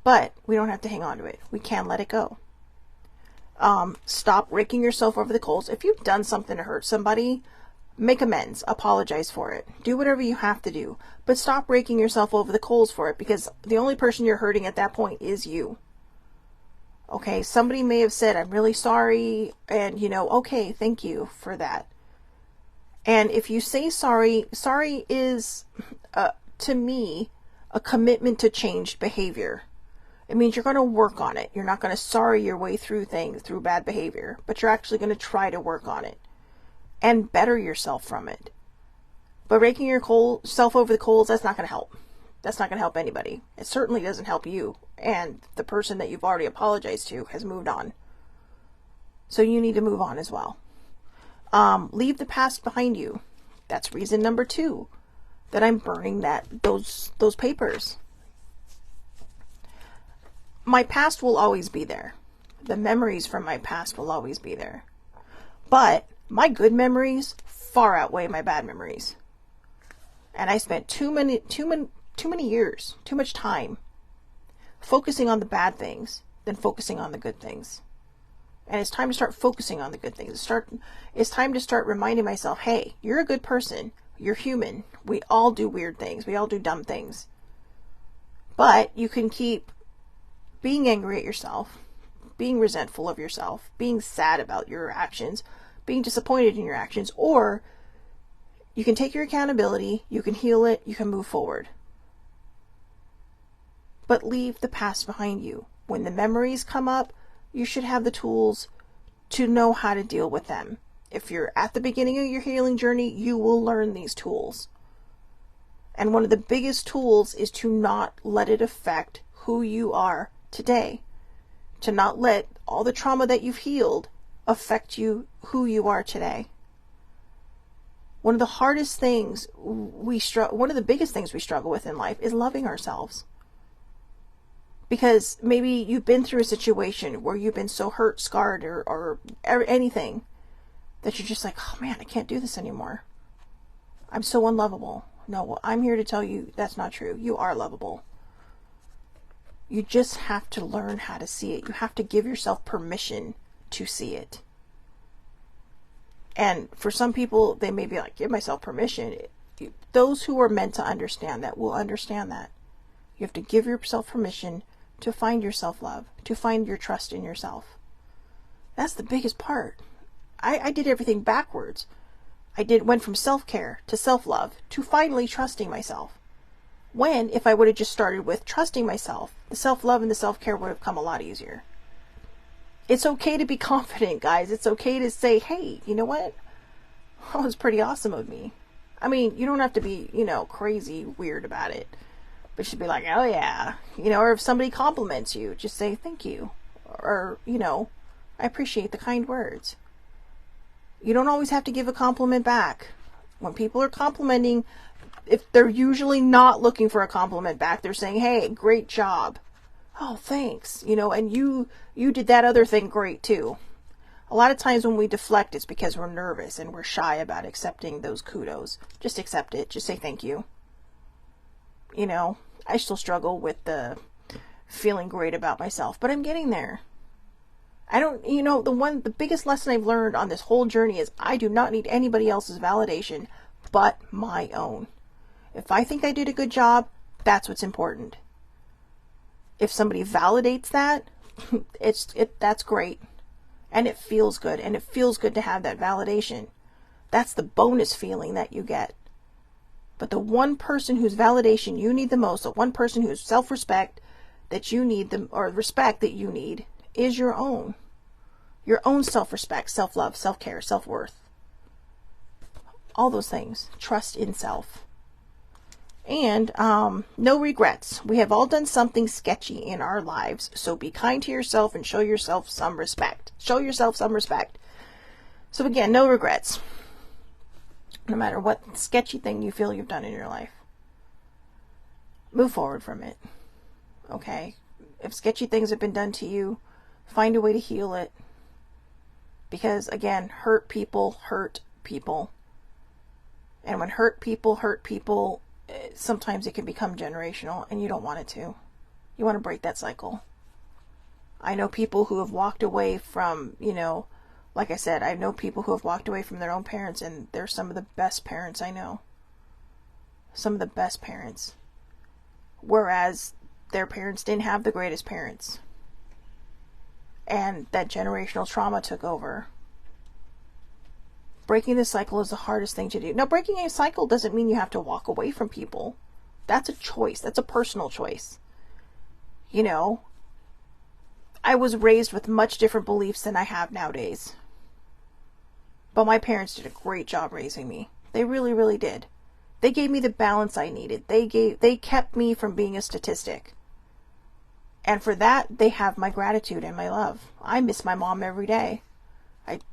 But we don't have to hang on to it. We can let it go. Stop raking yourself over the coals. If you've done something to hurt somebody, make amends. Apologize for it. Do whatever you have to do. But stop raking yourself over the coals for it, because the only person you're hurting at that point is you. Okay, somebody may have said, I'm really sorry, and, you know, okay, thank you for that. And if you say sorry, sorry is, to me, a commitment to changed behavior. It means you're going to work on it. You're not going to sorry your way through things, through bad behavior, but you're actually going to try to work on it and better yourself from it. But raking yourself over the coals, that's not going to help. That's not going to help anybody. It certainly doesn't help you. And the person that you've already apologized to has moved on. So you need to move on as well. Leave the past behind you. That's reason number 2 that I'm burning those papers. My past will always be there. The memories from my past will always be there. But my good memories far outweigh my bad memories. And I spent too many years, too much time focusing on the bad things than focusing on the good things. And it's time to start focusing on the good things. It's time to start reminding myself, hey, you're a good person. You're human. We all do weird things. We all do dumb things. But you can keep being angry at yourself, being resentful of yourself, being sad about your actions, being disappointed in your actions, or you can take your accountability, you can heal it, you can move forward. But leave the past behind you. When the memories come up, you should have the tools to know how to deal with them. If you're at the beginning of your healing journey, you will learn these tools. And one of the biggest tools is to not let it affect who you are today. To not let all the trauma that you've healed affect you, who you are today. One of the hardest things one of the biggest things we struggle with in life is loving ourselves. Because maybe you've been through a situation where you've been so hurt, scarred, or anything that you're just like, oh man, I can't do this anymore. I'm so unlovable. No, I'm here to tell you that's not true. You are lovable. You just have to learn how to see it. You have to give yourself permission to see it. And for some people, they may be like, give myself permission. Those who are meant to understand that will understand that. You have to give yourself permission to find your self-love, to find your trust in yourself. That's the biggest part. I did everything backwards. Went from self-care to self-love to finally trusting myself. When, if I would have just started with trusting myself, the self-love and the self-care would have come a lot easier. It's okay to be confident, guys. It's okay to say, hey, you know what? That was pretty awesome of me. I mean, you don't have to be, crazy weird about it. But you should be like, oh yeah. Or if somebody compliments you, just say thank you. Or, I appreciate the kind words. You don't always have to give a compliment back. When people are complimenting, if they're usually not looking for a compliment back, they're saying, hey, great job. Oh, thanks. And you did that other thing great too. A lot of times when we deflect, it's because we're nervous and we're shy about accepting those kudos. Just accept it. Just say thank you. I still struggle with the feeling great about myself, but I'm getting there. The biggest lesson I've learned on this whole journey is I do not need anybody else's validation but my own. If I think I did a good job, that's what's important. If somebody validates that, that's great. And it feels good. And it feels good to have that validation. That's the bonus feeling that you get. But the one person whose validation you need the most, the one person whose self-respect that you need, or respect that you need, is your own. Your own self-respect, self-love, self-care, self-worth. All those things. Trust in self. And no regrets. We have all done something sketchy in our lives, so be kind to yourself and show yourself some respect. Show yourself some respect. So again, no regrets. No matter what sketchy thing you feel you've done in your life. Move forward from it. Okay? If sketchy things have been done to you, find a way to heal it. Because again, hurt people hurt people. And when hurt people, sometimes it can become generational, and you don't want it to. You want to break that cycle. I know people who have walked away from, like I said, I know people who have walked away from their own parents, and they're some of the best parents I know. Some of the best parents. Whereas their parents didn't have the greatest parents. And that generational trauma took over. Breaking the cycle is the hardest thing to do. Now, breaking a cycle doesn't mean you have to walk away from people. That's a choice. That's a personal choice. I was raised with much different beliefs than I have nowadays. But my parents did a great job raising me. They really, really did. They gave me the balance I needed. They kept me from being a statistic. And for that, they have my gratitude and my love. I miss my mom every day.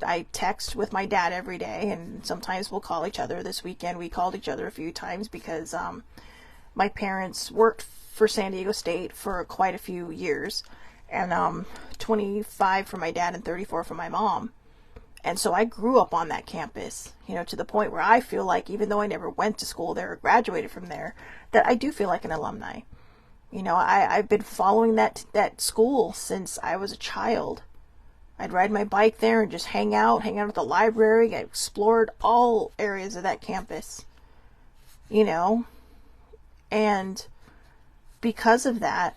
I text with my dad every day, and sometimes we'll call each other. This weekend we called each other a few times because my parents worked for San Diego State for quite a few years, and 25 for my dad and 34 for my mom. And so I grew up on that campus, to the point where I feel like, even though I never went to school there or graduated from there, that I do feel like an alumni. I've been following that school since I was a child. I'd ride my bike there and just hang out at the library. I explored all areas of that campus, and because of that,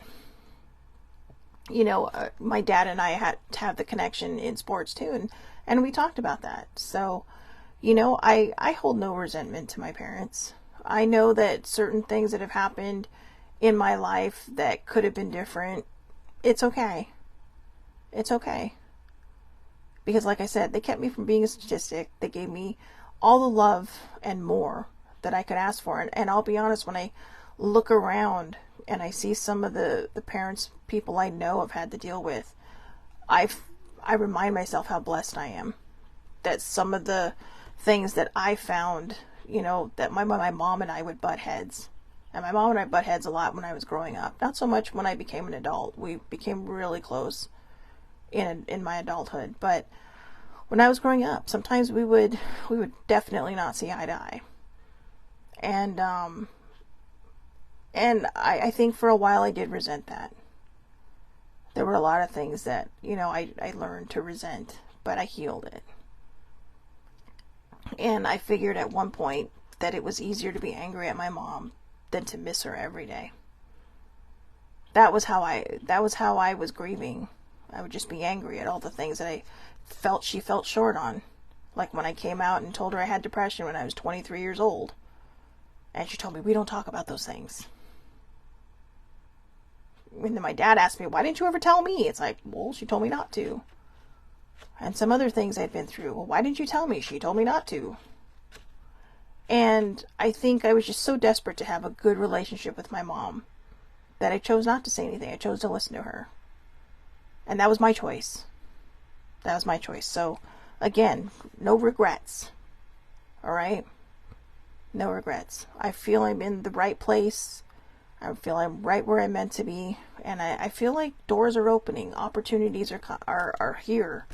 my dad and I had to have the connection in sports too, and we talked about that. So, I hold no resentment to my parents. I know that certain things that have happened in my life that could have been different, it's okay. It's okay. Because like I said, they kept me from being a statistic. They gave me all the love and more that I could ask for. And I'll be honest, when I look around and I see some of the parents, people I know have had to deal with, I remind myself how blessed I am. That some of the things that I found, that my mom and I would butt heads. And my mom and I butt heads a lot when I was growing up. Not so much when I became an adult. We became really close in my adulthood. But when I was growing up, sometimes we would definitely not see eye to eye. And I think for a while I did resent that. There were a lot of things that, I learned to resent, but I healed it. And I figured at one point that it was easier to be angry at my mom than to miss her every day. That was how I was grieving. I would just be angry at all the things that I felt she felt short on. Like when I came out and told her I had depression when I was 23 years old. And she told me, we don't talk about those things. And then my dad asked me, why didn't you ever tell me? It's like, well, she told me not to. And some other things I'd been through. Well, why didn't you tell me? She told me not to. And I think I was just so desperate to have a good relationship with my mom that I chose not to say anything. I chose to listen to her. And that was my choice. That was my choice. So, again, no regrets. All right? No regrets. I feel I'm in the right place. I feel I'm right where I'm meant to be. And I feel like doors are opening. Opportunities are here.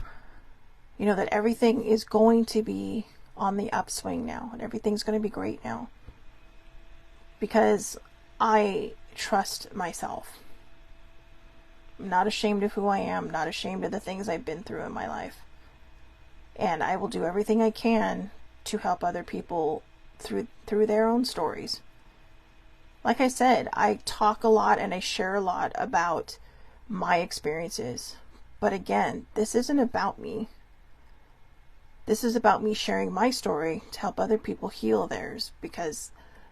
That everything is going to be on the upswing now. And everything's going to be great now. Because I trust myself. I'm not ashamed of who I am. Not ashamed of the things I've been through in my life. And I will do everything I can to help other people through their own stories. Like I said, I talk a lot and I share a lot about my experiences. But again, this isn't about me. This is about me sharing my story to help other people heal theirs, because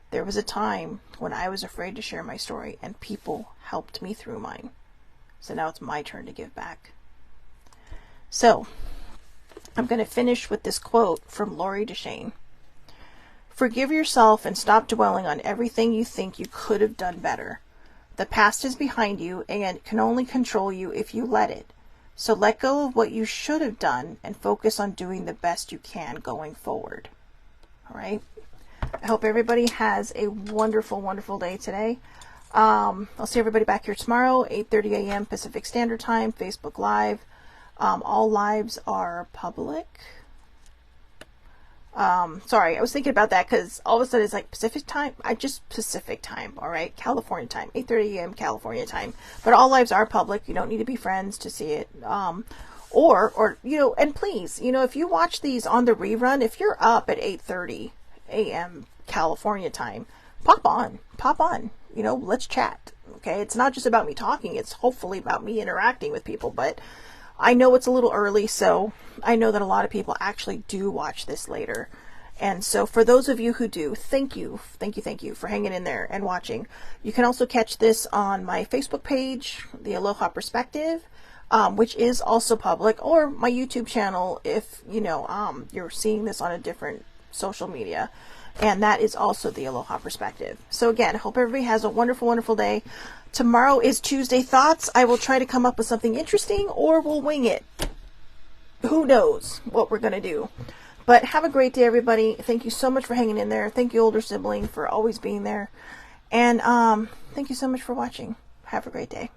there was a time when I was afraid to share my story and people helped me through mine. So now it's my turn to give back. So, I'm going to finish with this quote from Lori Deshane. Forgive yourself and stop dwelling on everything you think you could have done better. The past is behind you and can only control you if you let it. So let go of what you should have done and focus on doing the best you can going forward. All right? I hope everybody has a wonderful, wonderful day today. I'll see everybody back here tomorrow, 8:30 a.m. Pacific Standard Time, Facebook Live. All lives are public. Sorry, I was thinking about that because all of a sudden it's like Pacific time. Pacific time, all right? California time, 8:30 a.m. California time. But all lives are public. You don't need to be friends to see it. Or and please, if you watch these on the rerun, if you're up at 8:30 a.m. California time, pop on. Let's chat. Okay? It's not just about me talking. It's hopefully about me interacting with people, but I know it's a little early, so I know that a lot of people actually do watch this later. And so for those of you who do, thank you for hanging in there and watching. You can also catch this on my Facebook page, the Aloha Perspective, which is also public, or my YouTube channel if, you're seeing this on a different social media. And that is also the Aloha Perspective. So again, I hope everybody has a wonderful, wonderful day. Tomorrow is Tuesday Thoughts. I will try to come up with something interesting, or we'll wing it. Who knows what we're going to do. But have a great day, everybody. Thank you so much for hanging in there. Thank you, older sibling, for always being there. And thank you so much for watching. Have a great day.